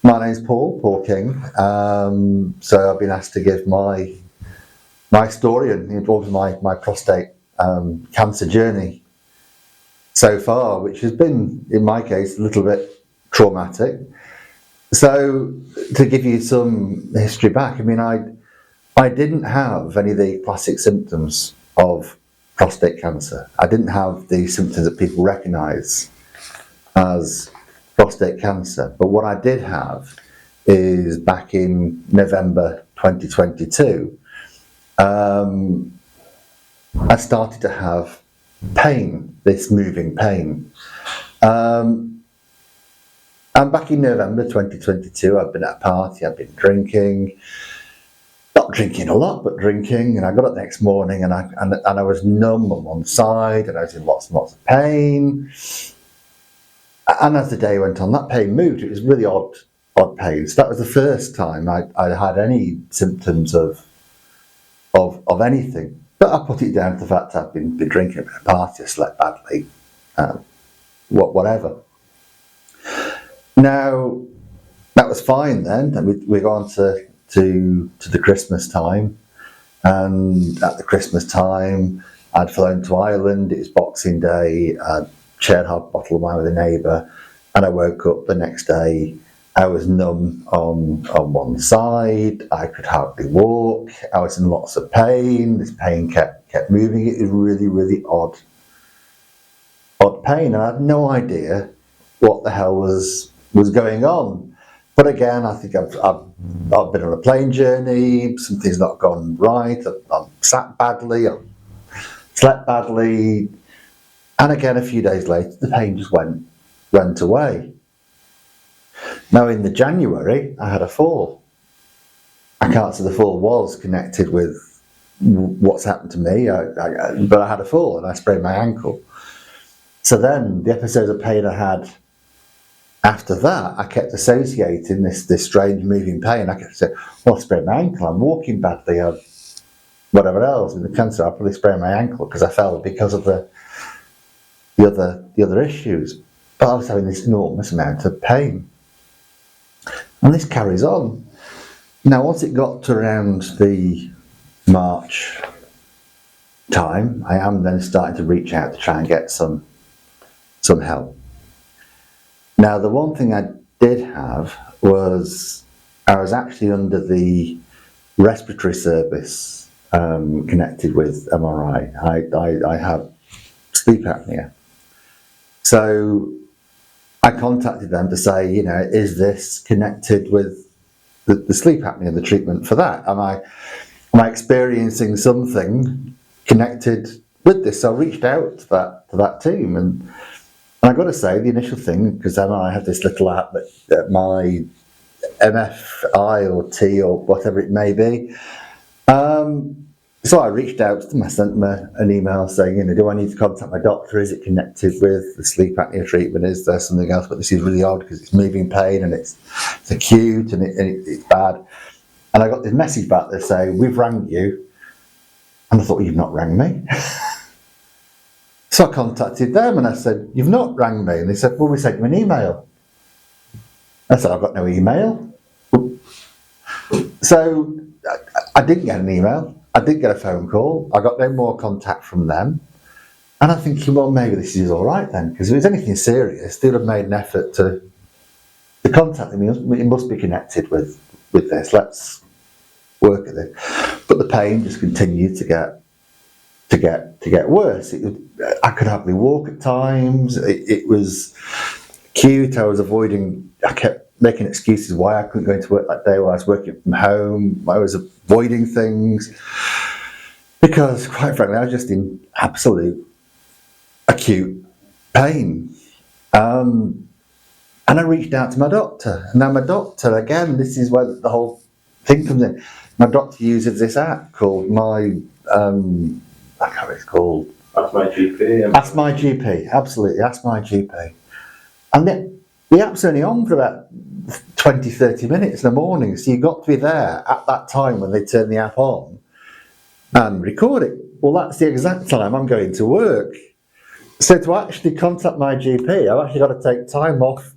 My name's Paul King. So I've been asked to give my story and involves my prostate cancer journey so far, which has been, in my case, a little bit traumatic. So to give you some history back, I mean, I didn't have any of the classic symptoms of prostate cancer. I didn't have the symptoms that people recognise as prostate cancer. But what I did have is back in November 2022, I started to have pain, this moving pain. And back in November 2022, I'd been at a party, I'd been drinking, not drinking a lot, but drinking, and I got up the next morning and I was numb on one side and I was in lots and lots of pain. And as the day went on, that pain moved. It was really odd pain. So that was the first time I had any symptoms of anything. But I put it down to the fact I've been drinking at a party, I slept badly, whatever. Now, that was fine then. And we got on to the Christmas time. And at the Christmas time, I'd flown to Ireland. It was Boxing Day. I'd shared half a bottle of wine with a neighbour. And I woke up the next day. I was numb on one side. I could hardly walk. I was in lots of pain. This pain kept moving. It was really, really odd pain. And I had no idea what the hell was going on. But again, I think I've been on a plane journey. Something's not gone right. I've sat badly. I've slept badly. And again, a few days later, the pain just went away. Now, in the January, I had a fall. I can't say the fall was connected with what's happened to me, but I had a fall and I sprained my ankle. So then, the episodes of pain I had after that, I kept associating this strange moving pain. I kept saying, well, I sprained my ankle, I'm walking badly, whatever else. In the cancer, I probably sprained my ankle because I fell because of the other issues. But I was having this enormous amount of pain. And this carries on. Now, once it got to around the March time, I am then starting to reach out to try and get some help. Now, the one thing I did have was I was actually under the respiratory service connected with MRI. I have sleep apnea. So I contacted them to say, is this connected with the sleep apnea, the treatment for that? Am I experiencing something connected with this? So I reached out to that team, and I got to say, the initial thing, because I have this little app that my MFI or T or whatever it may be. So I reached out to them, I sent them an email saying, do I need to contact my doctor? Is it connected with the sleep apnea treatment? Is there something else? But this is really odd because it's moving pain and it's acute and it's bad. And I got this message back there saying, we've rang you. And I thought, you've not rang me. So I contacted them and I said, you've not rang me. And they said, well, we sent you an email. I said, I've got no email. So I didn't get an email. I didn't get a phone call. I got no more contact from them. And I'm thinking, well, maybe this is all right then, because if it was anything serious, they would have made an effort to contact me. It must be connected with this. Let's work at it. But the pain just continued to get worse. I could hardly walk at times. It was acute. I kept making excuses why I couldn't go into work that day while I was working from home. I was avoiding things because, quite frankly, I was just in absolute acute pain. And I reached out to my doctor. Now my doctor, again, this is where the whole thing comes in. My doctor uses this app called I can't remember what it's called. Ask My GP. Ask My GP, absolutely, Ask My GP. And the app's only on for about 20, 30 minutes in the morning, so you've got to be there at that time when they turn the app on and record it. Well, that's the exact time I'm going to work. So to actually contact my GP, I've actually got to take time off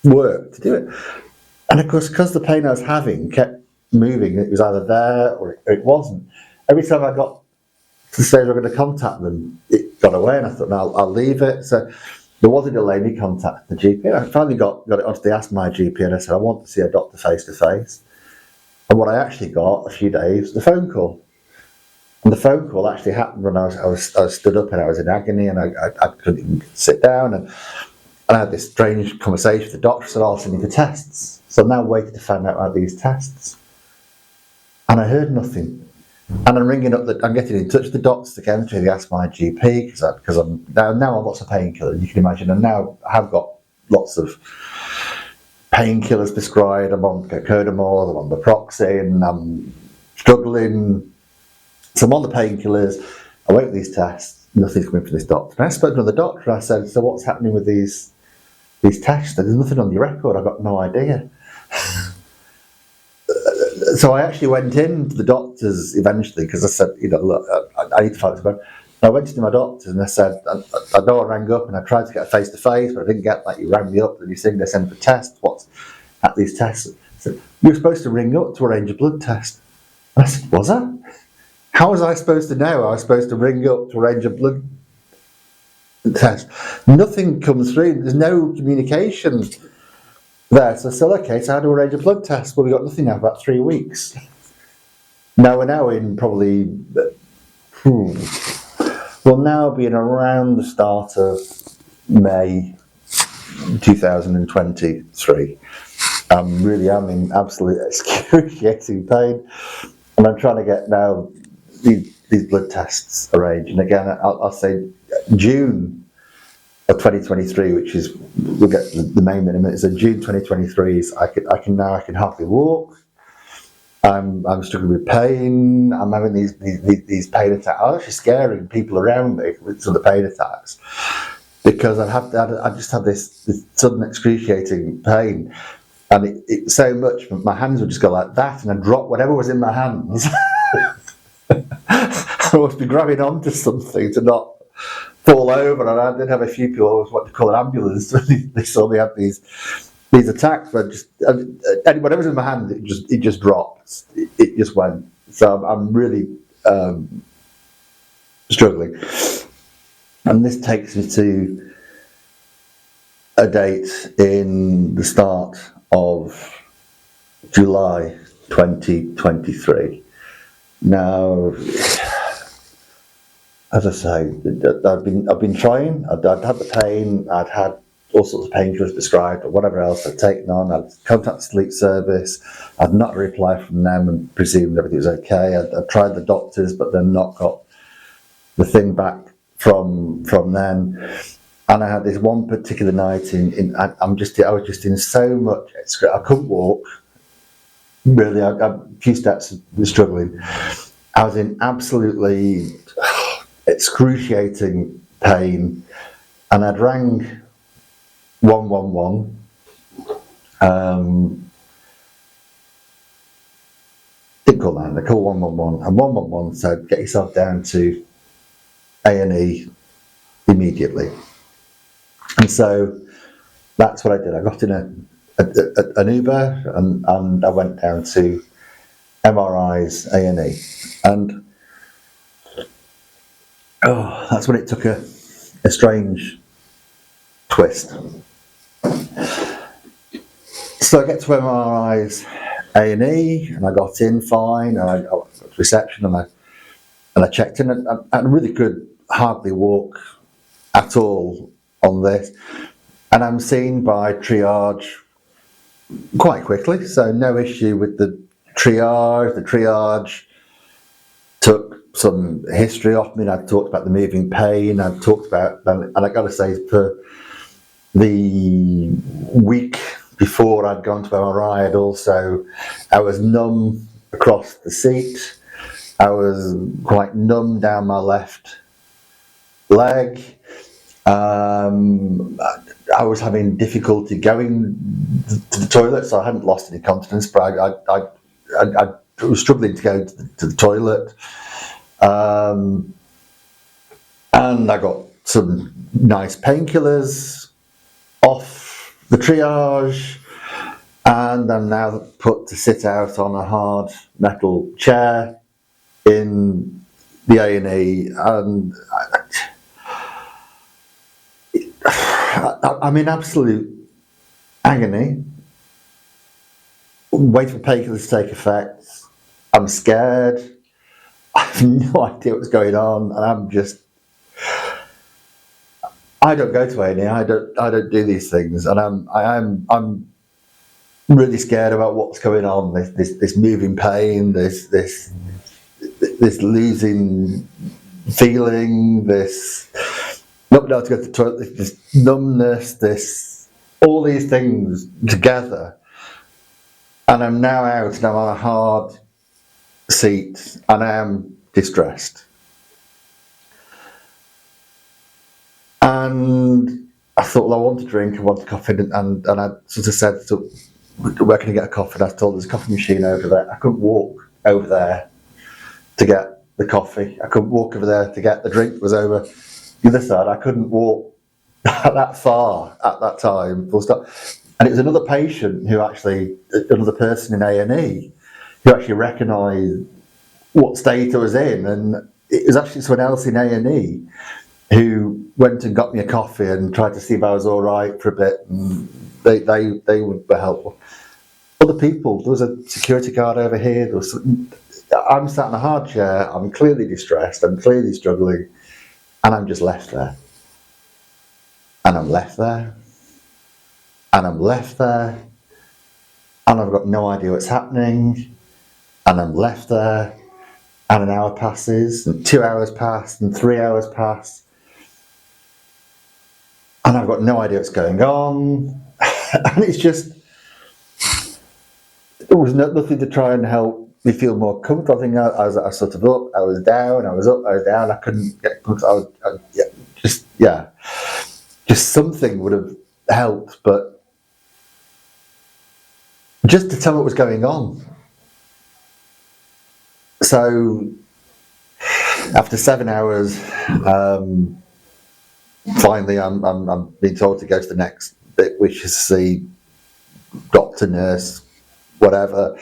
work to do it. And of course, because the pain I was having kept moving, it was either there or it wasn't. Every time I got to say we're going to contact them, it got away, and I thought, no, I'll leave it. So there was a delay in me contacting the GP. I finally got it onto the Ask My GP, and I said, I want to see a doctor face to face. And what I actually got a few days, the phone call. And the phone call actually happened when I was stood up and I was in agony, and I couldn't even sit down. And I had this strange conversation with the doctor, said, I'll send you for tests. So I'm now waiting to find out about these tests. And I heard nothing. And I'm ringing up, I'm getting in touch with the doctors again to ask my GP, because I'm now on lots of painkillers, you can imagine. And now I have got lots of painkillers prescribed. I'm on cocodamol, I'm on naproxen, I'm struggling. So I'm on the painkillers, I wait for these tests, nothing's coming from this doctor. And I spoke to another doctor, I said, so what's happening with these tests? There's nothing on your record, I've got no idea. So I actually went in to the doctors eventually, because I said, look, I need to find this. I went to my doctors and I said, I know I rang up and I tried to get a face-to-face, but I didn't get that. You rang me up and you said they sent for tests. What's at these tests? I said, you were supposed to ring up to arrange a blood test. And I said, was I? How was I supposed to know I was supposed to ring up to arrange a blood test? Nothing comes through. There's no communication there. So I said, okay, so how do I arrange a blood test? Well, we've got nothing now for about 3 weeks. Now we're now in probably, we'll now be in around the start of May 2023. I'm in absolute excruciating pain, and I'm trying to get now these blood tests arranged. And again, I'll say June of 2023, which is, we'll get the main minute. So June 2023 is I can hardly walk. I'm struggling with pain. I'm having these pain attacks. I'm actually scaring people around me with some of the pain attacks, because I just had this sudden excruciating pain, and it so much. My hands would just go like that, and I'd drop whatever was in my hands. I must be grabbing onto something to not fall over. And I did have a few people always want to call an ambulance when they saw me have these attacks. But whatever's in my hand, it just dropped. It just went. So I'm really struggling. And this takes me to a date in the start of July 2023. Now, as I say, I've been trying. I'd had the pain. I'd had all sorts of painkillers prescribed, or whatever else I'd taken on. I'd contacted sleep service. I'd not a reply from them and presumed everything was okay. I'd tried the doctors, but then not got the thing back from them. And I had this one particular night I was just in so much. I couldn't walk. Really, a few steps was struggling. I was in absolutely excruciating pain, and I'd rang 111. Didn't call 9, they called 111, and 111 said, get yourself down to A&E immediately. And so that's what I did. I got in an Uber and I went down to MRI's A&E, and that's when it took a strange twist. So I get to MRI's A&E, and I got in fine, and I got to reception, and I checked in, and I really could hardly walk at all on this, and I'm seen by triage quite quickly, so no issue with the triage. The triage took some history off me, and I talked about the moving pain, I talked about, and I got to say, for the week before I'd gone to MRI, I was numb across the seat, I was quite numb down my left leg, I was having difficulty going to the toilet, so I hadn't lost any continence, but I was struggling to go to the toilet. And I got some nice painkillers off the triage, and I'm now put to sit out on a hard metal chair in the A&E, and I'm in absolute agony, waiting for painkillers to take effect. I'm scared. I have no idea what's going on, and I don't go to A&E. I don't do these things, and I'm really scared about what's going on. This moving pain, this losing feeling, this not being able to go to the toilet, this numbness, all these things together. And I'm now out and I'm on a hard seat and I am distressed. And I thought, well, I want a drink, I want a coffee, and I sort of said, so, where can I get a coffee? And I was told there's a coffee machine over there. I couldn't walk over there to get the coffee. I couldn't walk over there to get the drink that was over the other side. I couldn't walk that far at that time, full stop. And it was another patient who actually, another person in A&E, who actually recognised what state I was in. And it was actually someone else in A&E who went and got me a coffee and tried to see if I was all right for a bit. And they were helpful. Other people, there was a security guard over here. I'm sat in a hard chair. I'm clearly distressed. I'm clearly struggling. And I'm just left there. And I'm left there. And I'm left there. And I've got no idea what's happening. And I'm left there. And an hour passes. And 2 hours pass. And 3 hours pass. And I've got no idea what's going on. And it's just, there was nothing to try and help me feel more comfortable. I think I was sort of up, I was down, I was up, I was down. I couldn't get comfortable. Just something would have helped, but just to tell me what was going on. So after 7 hours, finally I'm being told to go to the next bit, which is to see doctor, nurse, whatever.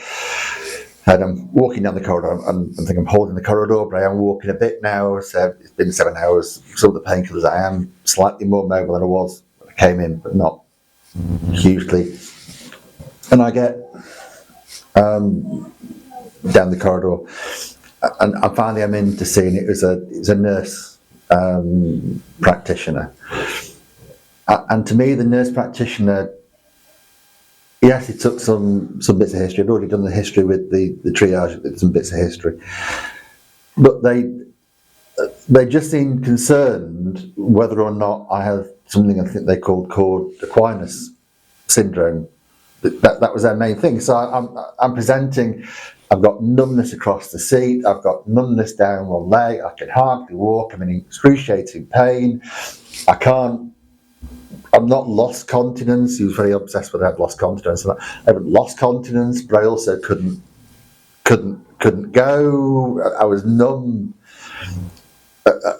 And I'm walking down the corridor. I think I'm holding the corridor, but I am walking a bit now. So it's been 7 hours. Some of the painkillers, I am slightly more mobile than I was when I came in, but not hugely. And I get down the corridor, and finally I'm in to see, and it was a nurse practitioner. And to me, the nurse practitioner, yes, it took some bits of history. I'd already done the history with the triage, with some bits of history. But they just seemed concerned whether or not I have something I think they called cord Aquinas syndrome. That was their main thing. So I'm presenting, I've got numbness across the seat, I've got numbness down one leg, I can hardly walk, I'm in excruciating pain, I'm not lost continence. He was very obsessed with I had lost continence. I haven't lost continence, but I also couldn't go. I was numb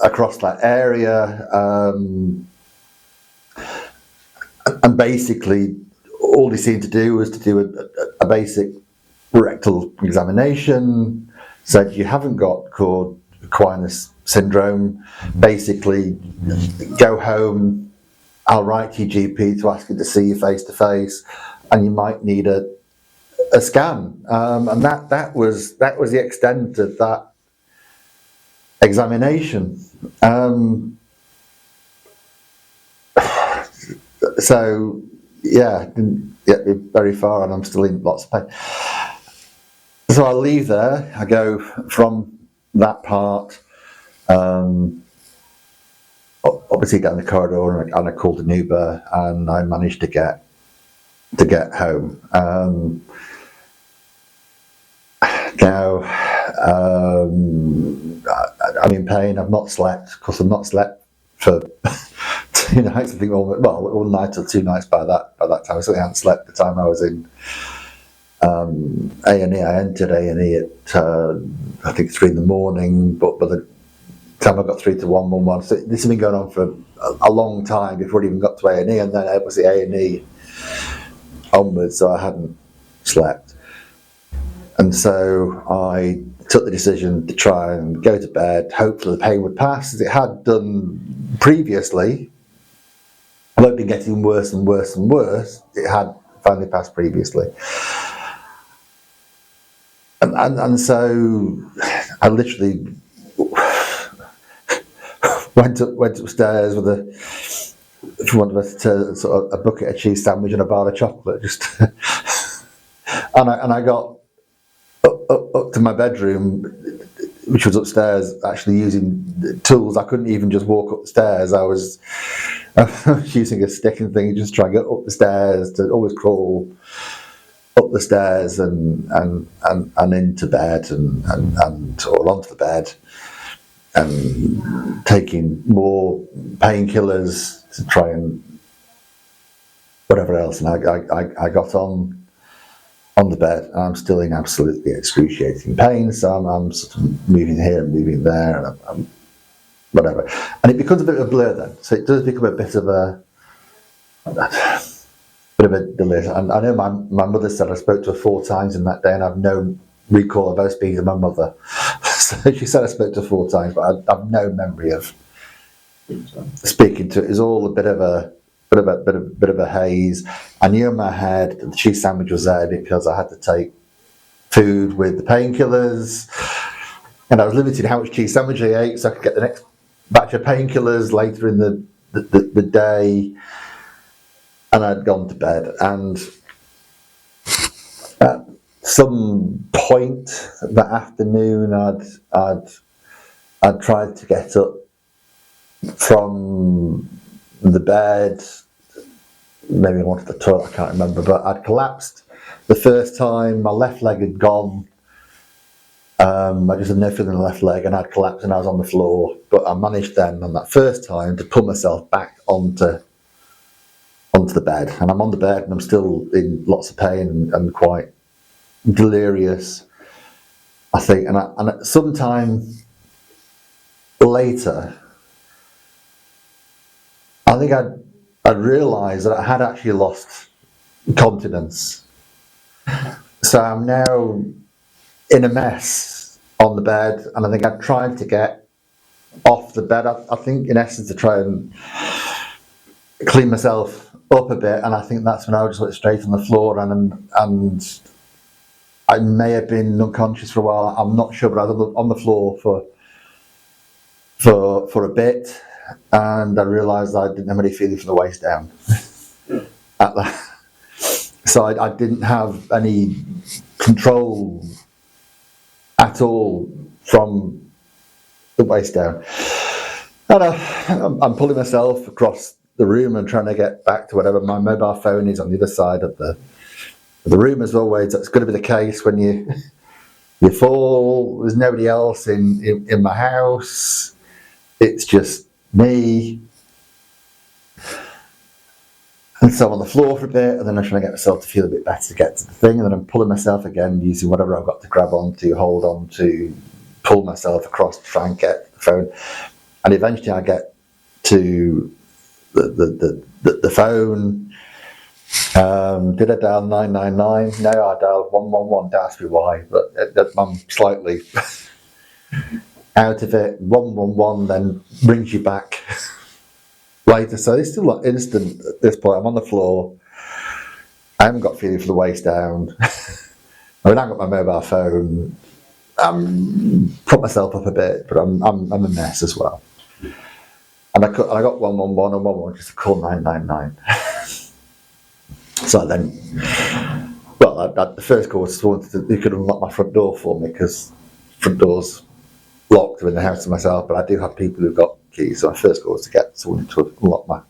across that area, and basically all he seemed to do was to do a basic rectal examination. Said you haven't got cord Aquinas syndrome. Basically, go home. I'll write to your GP to ask you to see you face to face, and you might need a scan. And that was the extent of that examination. So yeah, didn't get me very far, and I'm still in lots of pain. So I leave there. I go from that part. Obviously down the corridor, and I called an Uber, and I managed to get home. Now I'm in pain. I've not slept. Of course, I've not slept for 2 nights. I think one night or 2 nights by that time. I certainly hadn't slept the time I was in A&E. I entered A&E at I think 3 a.m. but by the time I got through to 111, so this has been going on for a long time before it even got to A&E, and then it was the A&E onwards, so I hadn't slept. And so I took the decision to try and go to bed. Hopefully the pain would pass, as it had done previously. Although it'd been getting worse and worse and worse, it had finally passed previously. And so I literally went upstairs with if you wanted to sort of a bucket of cheese sandwich and a bar of chocolate, just and I got up to my bedroom, which was upstairs, actually using tools. I couldn't even just walk up the stairs. I was using a stick and thing, just trying to get up the stairs, to always crawl up the stairs and into bed or onto the bed, and taking more painkillers to try and whatever else. And I got on the bed, and I'm still in absolutely excruciating pain. So I'm sort of moving here and moving there, and I'm whatever. And it becomes a bit of a blur then. So it does become a bit of a delay. And I know my mother said I spoke to her 4 times in that day, and I've no recall of her speaking to my mother. So she said I spoke to her 4 times, but I've no memory of speaking to her. It was all a bit of a haze. I knew in my head that the cheese sandwich was there because I had to take food with the painkillers, and I was limited in how much cheese sandwich I ate, so I could get the next batch of painkillers later in the day. And I'd gone to bed, and at some point that afternoon, I'd tried to get up from the bed. Maybe I wanted the toilet, I can't remember, but I'd collapsed the first time. My left leg had gone. I just had no feeling in the left leg, and I'd collapsed and I was on the floor. But I managed then, on that first time, to pull myself back onto the bed. And I'm on the bed, and I'm still in lots of pain and quite delirious, I think. And sometime later, I think I'd realised that I had actually lost continence. So I'm now in a mess on the bed, and I think I'd tried to get off the bed, I think in essence to try and clean myself up a bit, and I think that's when I just went straight on the floor, and I may have been unconscious for a while. I'm not sure, but I was on the floor for a bit, and I realised I didn't have any feeling from the waist down. At that, so I didn't have any control at all from the waist down, and I'm pulling myself across the room and trying to get back to whatever. My mobile phone is on the other side of the room, as always. That's going to be the case when you fall. There's nobody else in my house. It's just me. And so I'm on the floor for a bit, and then I'm trying to get myself to feel a bit better to get to the thing, and then I'm pulling myself again using whatever I've got to grab onto, hold on to, pull myself across to try and get the phone. And eventually I get to the phone. Did I dial 999? No, I dialed 111. Don't ask me why, but I'm slightly out of it. 111 then brings you back later. So it's still not instant at this point. I'm on the floor. I haven't got feeling for the waist down. I mean, I've got my mobile phone. Put myself up a bit, but I'm a mess as well. And I got 111 and 111 just to call 999. So then, the first call was you could unlock my front door for me, because front door's locked. I'm in the house to myself, but I do have people who've got keys. So my first call was to get someone to unlock my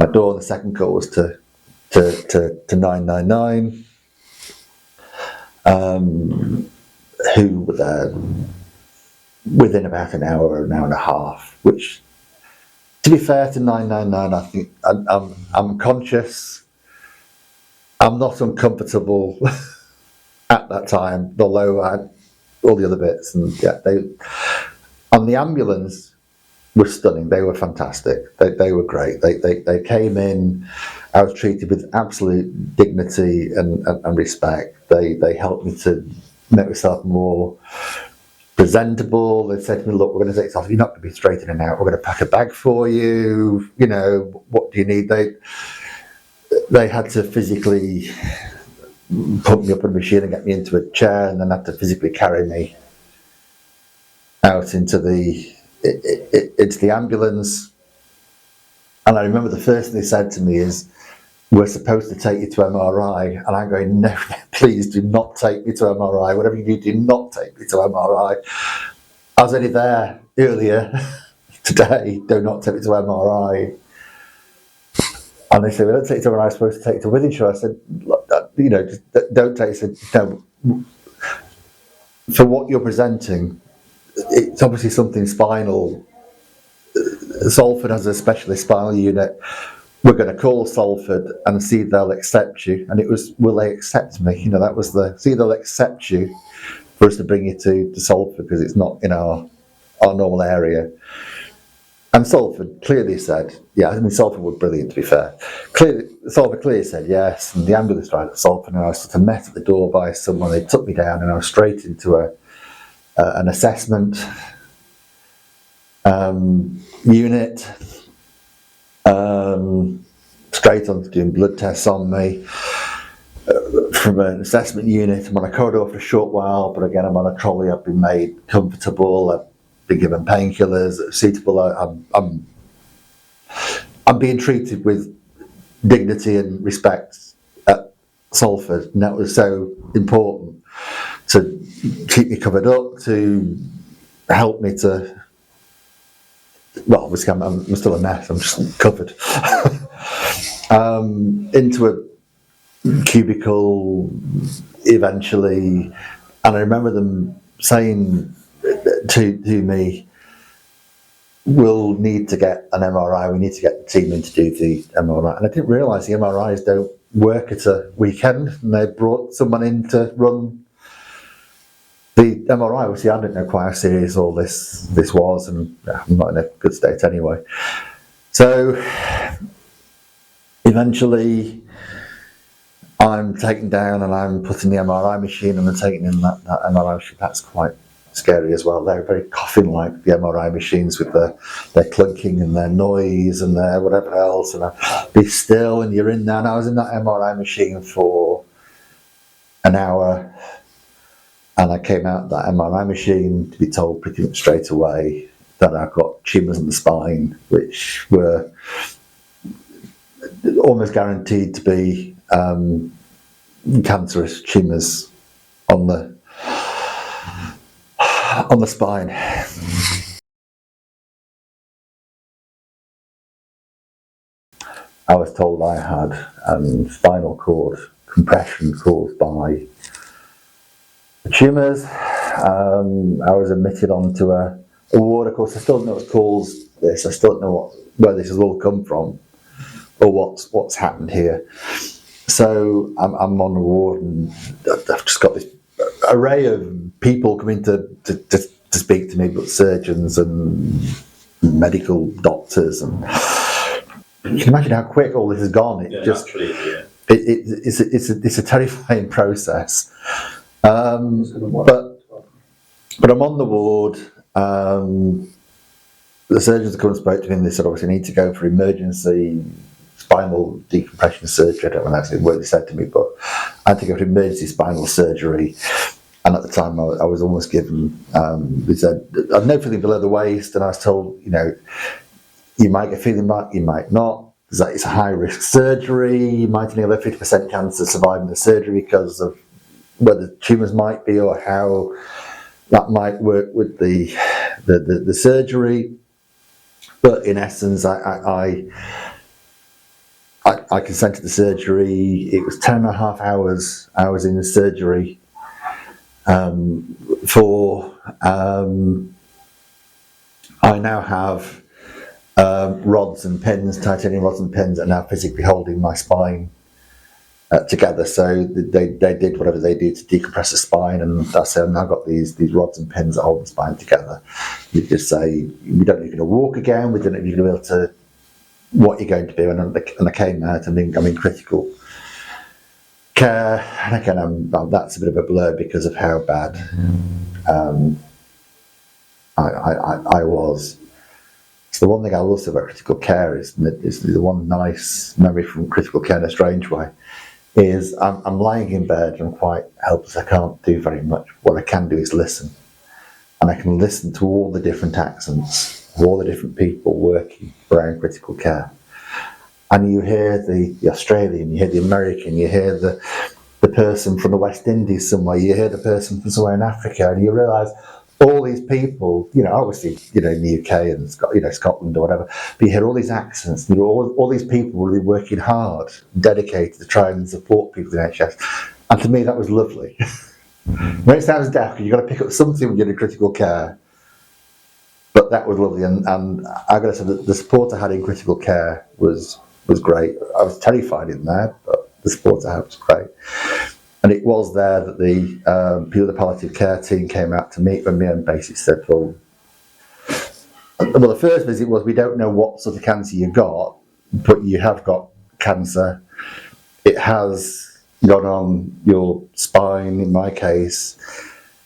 door, and the second call was to 999, who were there within about an hour or an hour and a half, which, to be fair to 999, I think I'm conscious. I'm not uncomfortable at that time, although I had all the other bits. And yeah, on the ambulance, were stunning. They were fantastic. They were great. They came in. I was treated with absolute dignity and respect. They helped me to make myself more presentable. They said to me, look, we're going to take this off. You're not going to be straight in and out. We're going to pack a bag for you. You know, what do you need? They had to physically put me up on a machine and get me into a chair, and then had to physically carry me out into the ambulance. And I remember the first thing they said to me is, we're supposed to take you to MRI. And I'm going, no, please do not take me to MRI. Whatever you do not take me to MRI. I was only there earlier today. Do not take me to MRI. And they said, well, don't take it to MRI. I'm supposed to take it to Wythenshawe. I said, you know, just don't take it. I said, no. For what you're presenting, it's obviously something spinal. Salford has a specialist spinal unit. We're going to call Salford and see if they'll accept you. And it was, will they accept me? You know, that was see if they'll accept you for us to bring you to Salford, because it's not in our normal area. And Salford clearly said, yeah, I mean, Salford were brilliant, to be fair. Salford clearly said yes, and the ambulance driver at Salford, and I was sort of met at the door by someone. They took me down, and I was straight into an assessment unit. Straight on to doing blood tests on me. From an assessment unit, I'm on a corridor for a short while, but again, I'm on a trolley. I've been made comfortable. I've been given painkillers that are suitable. I'm being treated with dignity and respect at Salford, and that was so important to keep me covered up, to help me to. Well, obviously, I'm still a mess. I'm just covered. Into a cubicle eventually, and I remember them saying to me, we'll need to get an MRI. We need to get the team in to do the MRI. And I didn't realise the MRIs don't work at a weekend, and they brought someone in to run the MRI. Obviously, I didn't know quite how serious all this was, and I'm not in a good state anyway. So eventually I'm taken down and I'm put in the MRI machine, and I'm taken in that MRI machine. That's quite scary as well. They're very coffin-like, the MRI machines, with their clunking and their noise and their whatever else. And be still, and you're in there. And I was in that MRI machine for an hour. And I came out of that MRI machine to be told pretty much straight away that I've got tumours in the spine, which were almost guaranteed to be cancerous tumours on the spine. I was told I had spinal cord compression caused by tumours. I was admitted onto a ward. Of course, I still don't know what caused this. I still don't know where this has all come from, or what's happened here. So I'm on the ward, and I've just got this array of people coming to speak to me, but surgeons and medical doctors, and you can imagine how quick all this has gone. It's a terrifying process. But I'm on the ward. The surgeons come and spoke to me, and they said, obviously, I need to go for emergency spinal decompression surgery. I don't know exactly what they said to me, but I had to go for emergency spinal surgery. And at the time, I was almost given, they said, I've no feeling below the waist, and I was told, you know, you might get feeling back, you might not. It's a high-risk surgery. You might only have a 50% chance of surviving the surgery because of where the tumours might be, or how that might work with the surgery. But in essence, I consented to surgery. It was 10.5 hours I was in the surgery for. I now have rods and pins, titanium rods and pins, are now physically holding my spine together. So they did whatever they do to decompress the spine, and that's it. I've now got these rods and pins that hold the spine together. You just say, we don't know if you're going to walk again, we don't know if you're going to be able to, what you're going to do. And I came out, I'm in critical care. And again, that's a bit of a blur because of how bad I was. So the one thing I will say about critical care is the one nice memory from critical care in a strange way is I'm lying in bed and I'm quite helpless. I can't do very much. What I can do is listen. And I can listen to all the different accents of all the different people working around critical care. And you hear the Australian, you hear the American, you hear the person from the West Indies somewhere, you hear the person from somewhere in Africa, and you realise all these people, obviously, in the UK and Scotland or whatever, but you hear all these accents, all these people really working hard, dedicated to try and support people in NHS. And to me, that was lovely. When it sounds daft, you've got to pick up something when you're in critical care, but that was lovely. And I've got to say that the support I had in critical care was great. I was terrified in there, but the support I had was great. And it was there that the people of the palliative care team came out to meet with me and basically said, well, the first visit was, we don't know what sort of cancer you got, but you have got cancer. It has gone on your spine. In my case,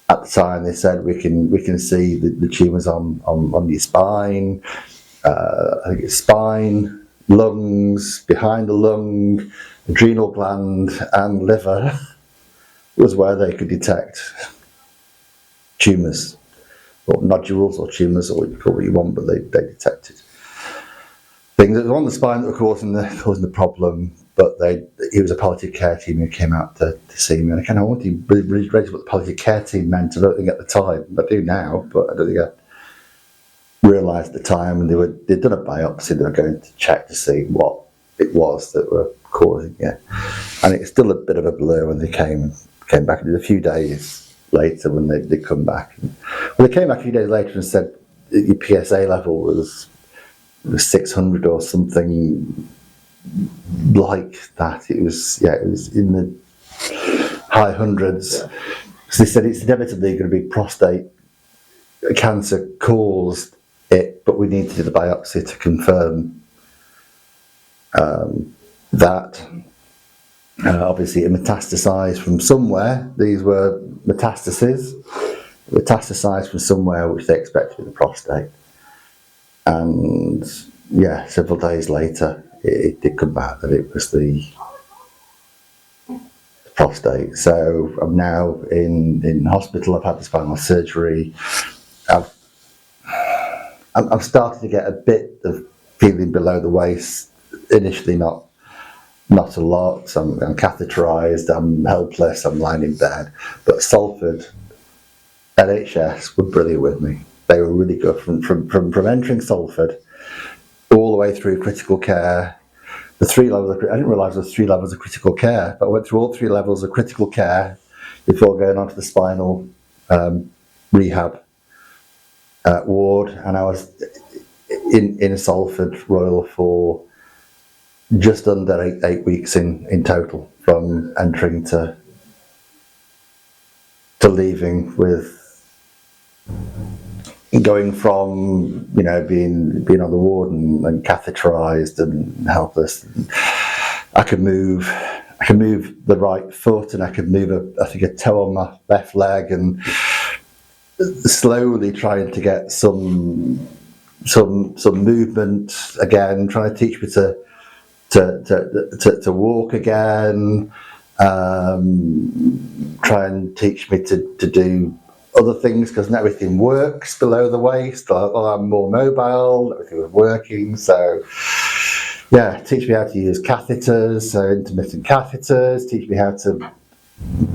at the time, they said we can see the tumours on your spine. I think it's spine, lungs, behind the lung, adrenal gland, and liver was where they could detect tumours, or nodules, or tumours, or call what you want, but they detected things that were on the spine that were causing the problem. But it was a palliative care team who came out to see me, and I kind of wanted to really realize what the palliative care team meant. I don't think at the time, I do now, but I don't think I realised at the time. And they'd done a biopsy. They were going to check to see what it was that were causing it, and it's still a bit of a blur when they came back. It was a few days later when they come back. Well, they came back a few days later and said your PSA level was 600 or something like that. It was in the high hundreds. So they said it's inevitably going to be prostate cancer caused it, but we need to do the biopsy to confirm that. Obviously, it metastasised from somewhere. These were metastases. Metastasised from somewhere which they expected to be the prostate. And several days later, it did come back that it was the prostate. So I'm now in hospital. I've had the spinal surgery. I'm starting to get a bit of feeling below the waist. Initially, not a lot. So I'm catheterised. I'm helpless. I'm lying in bed. But Salford NHS were brilliant with me. They were really good from entering Salford all the way through critical care. The 3 levels. I didn't realise there was 3 levels of critical care, but I went through all 3 levels of critical care before going on to the spinal rehab ward, and I was in Salford Royal for just under 8 weeks in total, from entering to leaving, with going from being on the ward and catheterised and helpless. I could move the right foot, and I could move a toe on my left leg, and slowly trying to get some movement again, trying to teach me to walk again, try and teach me to do other things, because not everything works below the waist. I'm more mobile, everything was working. So teach me how to use catheters, so intermittent catheters, teach me how to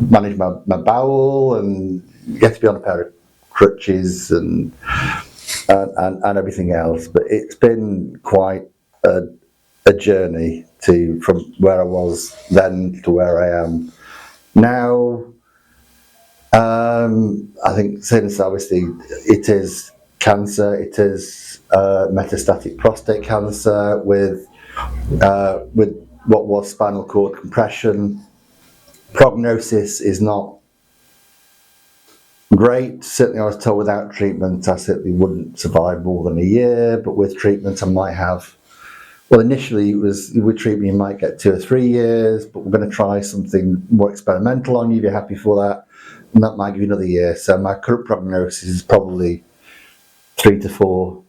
manage my bowel, and get to be on a pair of crutches and everything else. But it's been quite a journey from where I was then to where I am now. I think since obviously it is cancer, it is metastatic prostate cancer with what was spinal cord compression. Prognosis is not great. Certainly I was told without treatment I certainly wouldn't survive more than a year, but with treatment I might have, well, initially it was, with treatment you might get 2 or 3 years, but we're going to try something more experimental on you if you're happy for that, and that might give you another year. So my current prognosis is probably 3 to 4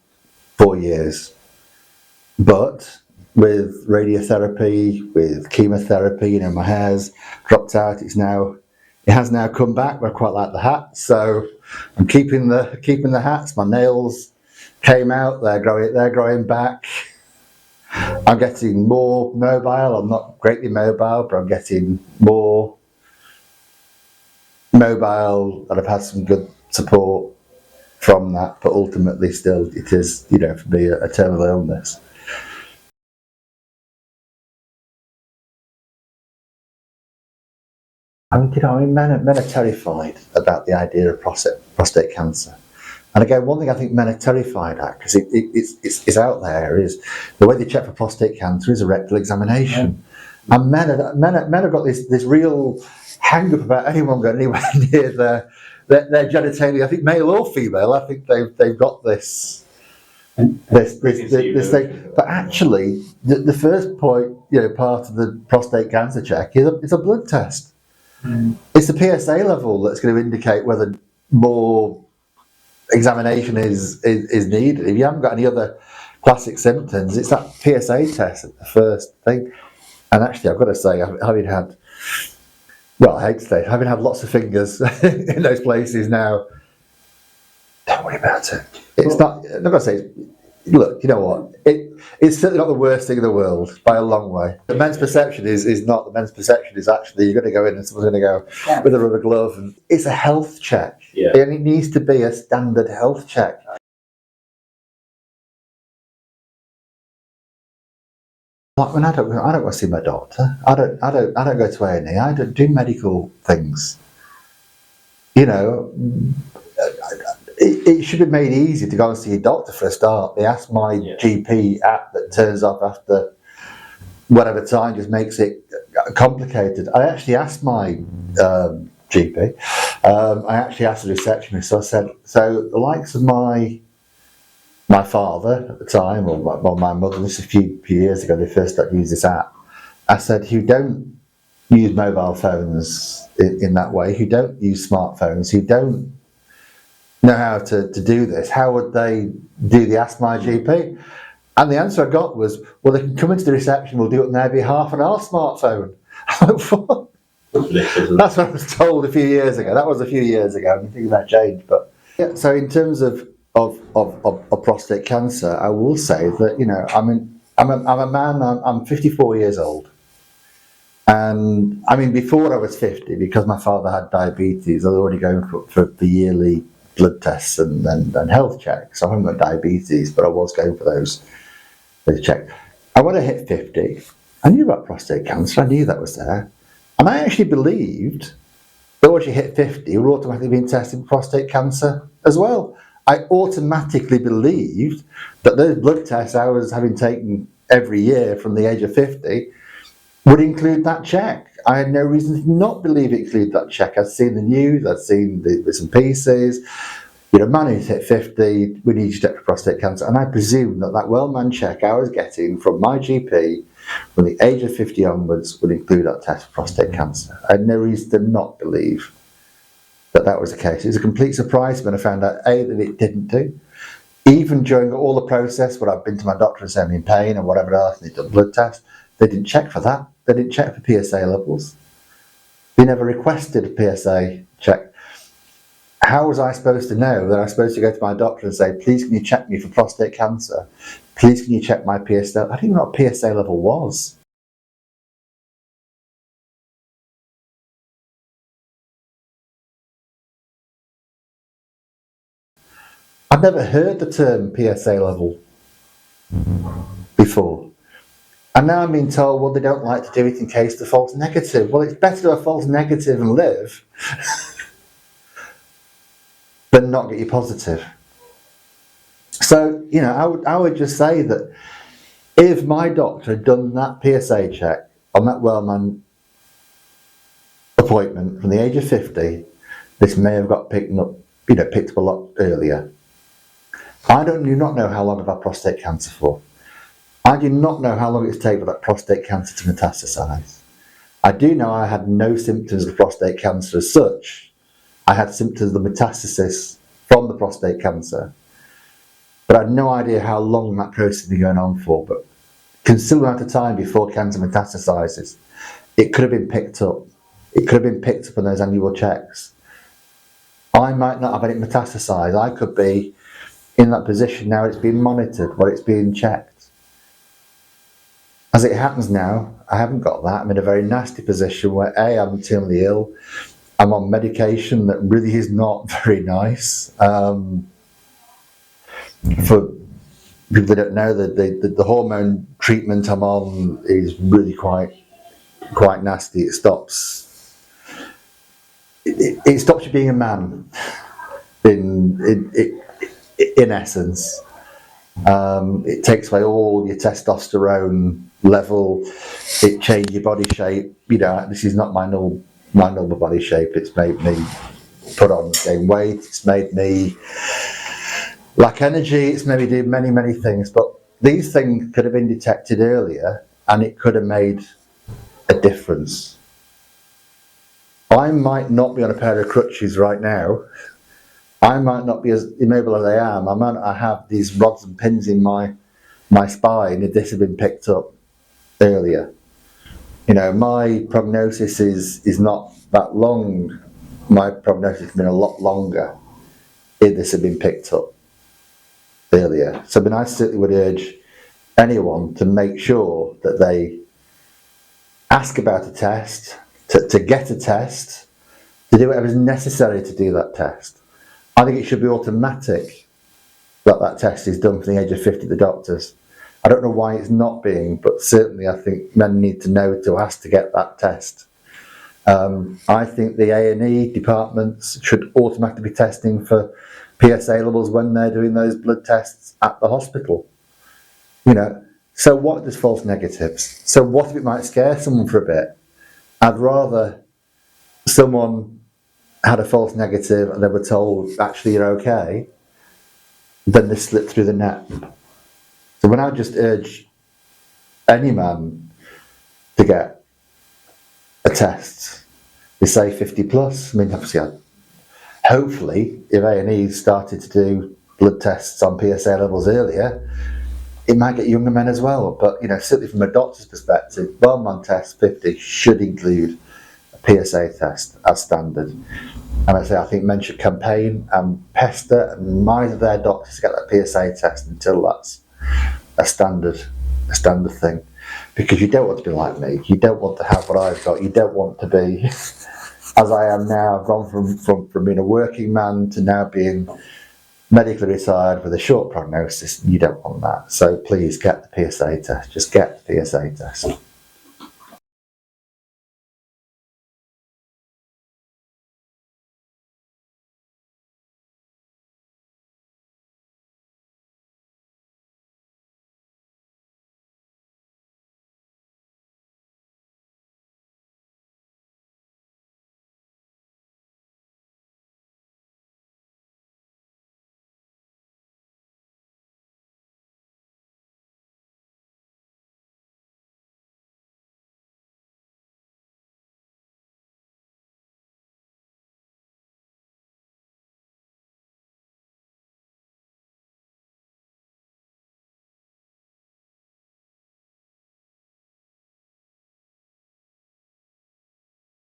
years. But with radiotherapy, with chemotherapy, my hair's dropped out. It has now come back, but I quite like the hat, so I'm keeping the hats. My nails came out; they're growing back. I'm getting more mobile. I'm not greatly mobile, but I'm getting more mobile, and I've had some good support from that. But ultimately, still, it is, for me, a terminal illness. Men are terrified about the idea of prostate cancer. And again, one thing I think men are terrified at, because it's out there, is the way they check for prostate cancer is a rectal examination. Yeah. And men have got this real hang-up about anyone going anywhere near their genitalia. I think male or female, I think they've got this thing. But actually, the first point, part of the prostate cancer check is a blood test. It's the PSA level that's going to indicate whether more examination is needed. If you haven't got any other classic symptoms, it's that PSA test at the first thing. And actually, I've got to say, having had lots of fingers in those places now, don't worry about it. I'm not going to say, look, you know what? It's certainly not the worst thing in the world by a long way. The men's perception is not. The men's perception is actually you're going to go in and someone's going to go with a rubber glove. And it's a health check. Yeah. And it needs to be a standard health check. Like when I don't go see my doctor. I don't go to A&E. I don't do medical things. It should be made easy to go and see a doctor for a start. They ask my GP app that turns off after whatever time, just makes it complicated. I actually asked my GP, I actually asked the receptionist, so I said, so the likes of my father at the time, or my mother, this a few years ago, they first started to use this app. I said, who don't use mobile phones in that way, who don't use smartphones, who don't know how to do this, how would they do the Ask My GP? And the answer I got was, well, they can come into the reception, we'll do it on their behalf on our smartphone. That's what I was told a few years ago. That was a few years ago. I'm thinking that changed. But yeah, so in terms of prostate cancer, I will say that, I'm a man, I'm 54 years old. And before I was 50, because my father had diabetes, I was already going for the yearly blood tests and health checks. So I haven't got diabetes, but I was going for those checks. And when I hit 50, I knew about prostate cancer. I knew that was there. And I actually believed that once you hit 50, you were automatically being tested for prostate cancer as well. I automatically believed that those blood tests I was having taken every year from the age of 50 would include that check. I had no reason to not believe it included that check. I'd seen the news, I'd seen the bits and pieces. Man who's hit 50, we need you to check for prostate cancer. And I presumed that well-man check I was getting from my GP from the age of 50 onwards would include that test for prostate cancer. I had no reason to not believe that was the case. It was a complete surprise when I found out, A, that it didn't do. Even during all the process where I've been to my doctor and said I'm in pain and whatever else, and they've done blood tests, they didn't check for that. They didn't check for PSA levels. They never requested a PSA check. How was I supposed to know that I was supposed to go to my doctor and say, please can you check me for prostate cancer? Please can you check my PSA? I didn't even know what PSA level was. I've never heard the term PSA level before. And now I'm being told, well, they don't like to do it in case the false negative. Well, it's better to do a false negative and live than not get you positive. So, I would just say that if my doctor had done that PSA check on that well-man appointment from the age of 50, this may have got picked up a lot earlier. I do not know how long I've had prostate cancer for. I do not know how long it's taken for that prostate cancer to metastasize. I do know I had no symptoms of prostate cancer as such. I had symptoms of the metastasis from the prostate cancer. But I had no idea how long that process had been going on for. But considerable amount of time before cancer metastasizes, it could have been picked up. It could have been picked up on those annual checks. I might not have had it metastasize. I could be in that position now. It's being monitored, where it's being checked. As it happens now, I haven't got that. I'm in a very nasty position where A, I'm terminally ill. I'm on medication that really is not very nice. For people that don't know, the hormone treatment I'm on is really quite nasty. It stops you being a man, in essence. It takes away all your testosterone level. It changes your body shape. This is not my normal body shape. It's made me put on the same weight. It's made me lack energy. It's made me do many things. But these things could have been detected earlier, and it could have made a difference. I might not be on a pair of crutches right now. I might not be as immobile as I am. I might not have these rods and pins in my spine if this had been picked up earlier. My prognosis is not that long. My prognosis has been a lot longer if this had been picked up earlier. So I certainly would urge anyone to make sure that they ask about a test, to get a test, to do whatever is necessary to do that test. I think it should be automatic that test is done from the age of 50 at the doctors. I don't know why it's not being, but certainly I think men need to know to ask to get that test. I think the A&E departments should automatically be testing for PSA levels when they're doing those blood tests at the hospital. So what if there's false negatives? So what if it might scare someone for a bit? I'd rather someone had a false negative and they were told, actually, you're okay, than they slipped through the net. So when I just urge any man to get a test, they say 50 plus. Obviously, hopefully, if A&E started to do blood tests on PSA levels earlier, it might get younger men as well. But, certainly from a doctor's perspective, well-man test 50 should include a PSA test as standard. And I think men should campaign and pester and remind their doctors to get that PSA test until that's a standard thing. Because you don't want to be like me. You don't want to have what I've got. You don't want to be, as I am now. I've gone from being a working man to now being medically retired with a short prognosis. You don't want that. So please get the PSA test. Just get the PSA test.